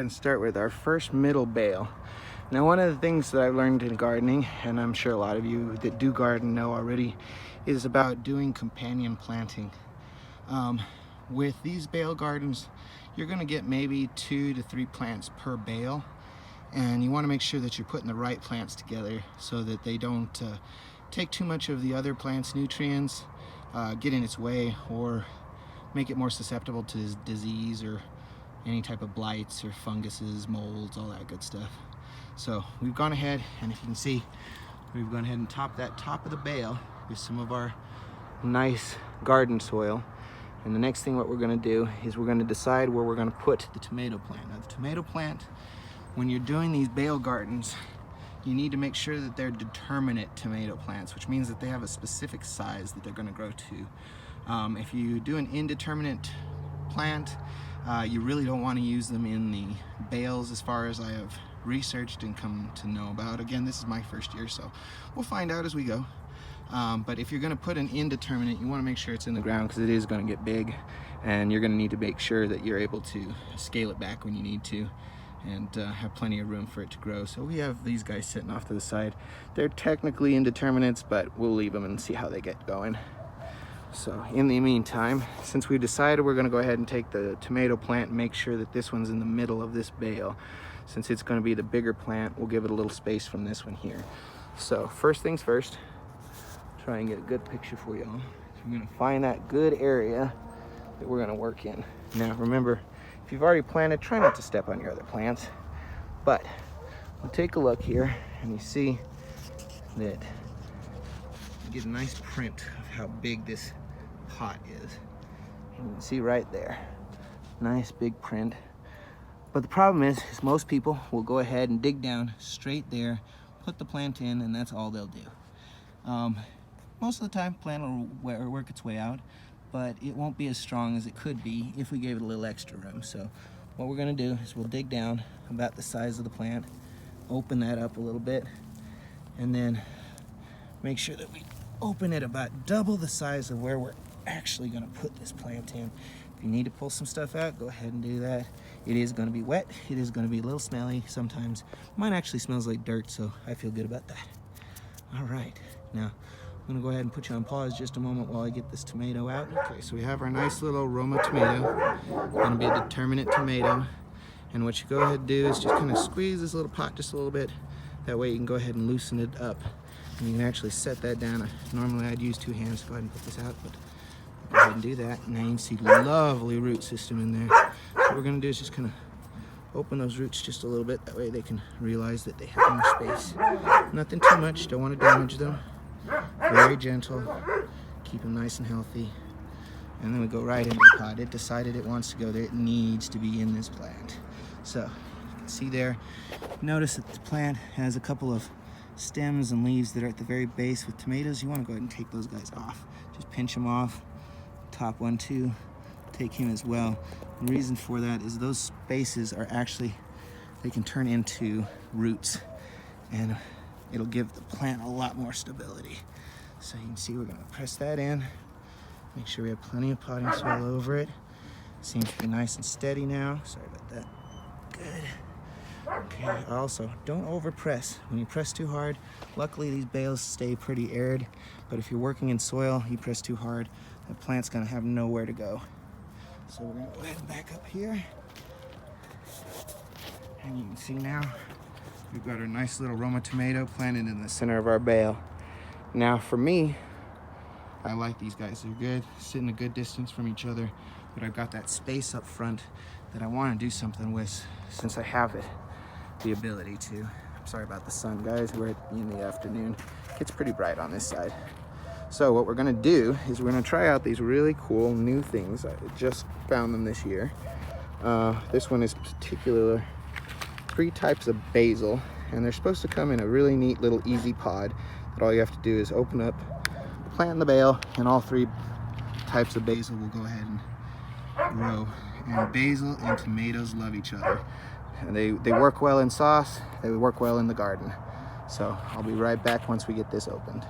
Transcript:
And start with our first middle bale. Now, one of the things that I've learned in gardening, and I'm sure a lot of you that do garden know already, is about doing companion planting. With these bale gardens, you're going to get maybe 2 to 3 plants per bale, and you want to make sure that you're putting the right plants together so that they don't take too much of the other plant's nutrients, get in its way, or make it more susceptible to disease or any type of blights or funguses, molds, all that good stuff. So we've gone ahead, and if you can see, we've gone ahead and topped that top of the bale with some of our nice garden soil. And the next thing what we're going to do is we're going to decide where we're going to put the tomato plant. Now, the tomato plant, when you're doing these bale gardens, you need to make sure that they're determinate tomato plants, which means that they have a specific size that they're going to grow to. If you do an indeterminate plant, you really don't want to use them in the bales, as far as I have researched and come to know about. Again, this is my first year, so we'll find out as we go. But if you're going to put an indeterminate, you want to make sure it's in the ground, because it is going to get big, and you're going to need to make sure that you're able to scale it back when you need to, and have plenty of room for it to grow. So we have these guys sitting off to the side. They're technically indeterminates, but we'll leave them and see how they get going. So in the meantime, since we've decided we're going to go ahead and take the tomato plant and make sure that this one's in the middle of this bale, since it's going to be the bigger plant, we'll give it a little space from this one here. So first things first, try and get a good picture for y'all. So we're going to find that good area that we're going to work in. Now remember, if you've already planted, try not to step on your other plants. But we'll take a look here, and you see that you get a nice print of how big this pot is. And you can see right there, nice big print. But the problem is most people will go ahead and dig down straight there, put the plant in, and that's all they'll do. Most of the time, plant will work its way out, but it won't be as strong as it could be if we gave it a little extra room. So what we're going to do is we'll dig down about the size of the plant, open that up a little bit, and then make sure that we open it about double the size of where we're actually going to put this plant in. If you need to pull some stuff out, go ahead and do that. It is going to be wet. It is going to be a little smelly sometimes. Mine actually smells like dirt, so I feel good about that. All right, now I'm going to go ahead and put you on pause just a moment while I get this tomato out. Okay, so we have our nice little Roma tomato. It's going to be a determinate tomato. And what you go ahead and do is just kind of squeeze this little pot just a little bit. That way you can go ahead and loosen it up. And you can actually set that down. Normally I'd use 2 hands to go ahead and put this out, but go ahead and do that. Now you can see lovely root system in there. So what we're going to do is just kind of open those roots just a little bit. That way they can realize that they have more space. Nothing too much. Don't want to damage them. Very gentle. Keep them nice and healthy. And then we go right into the pot. It decided it wants to go there. It needs to be in this plant. So you can see there. Notice that the plant has a couple of stems and leaves that are at the very base with tomatoes. You want to go ahead and take those guys off. Just pinch them off. Top one too. Take him as well. The reason for that is those spaces are actually, they can turn into roots, and it'll give the plant a lot more stability. So you can see we're going to press that in. Make sure we have plenty of potting soil over it. Seems to be nice and steady now. Sorry about that. Good. Okay, also, don't overpress. When you press too hard, luckily these bales stay pretty arid, but if you're working in soil, you press too hard, the plant's gonna have nowhere to go. So we're gonna go ahead and back up here. And you can see now, we've got our nice little Roma tomato planted in the center of our bale. Now for me, I like these guys. They're good, sitting a good distance from each other, but I've got that space up front that I want to do something with since I have it, the ability to. I'm sorry about the sun, guys. We're in the afternoon. It gets pretty bright on this side. So what we're going to do is we're going to try out these really cool new things. I just found them this year. This one is particular, 3 types of basil, and they're supposed to come in a really neat little easy pod that all you have to do is open up, plant in the bale, and all 3 types of basil will go ahead and grow. And basil and tomatoes love each other. And they work well in sauce, they work well in the garden. So I'll be right back once we get this opened.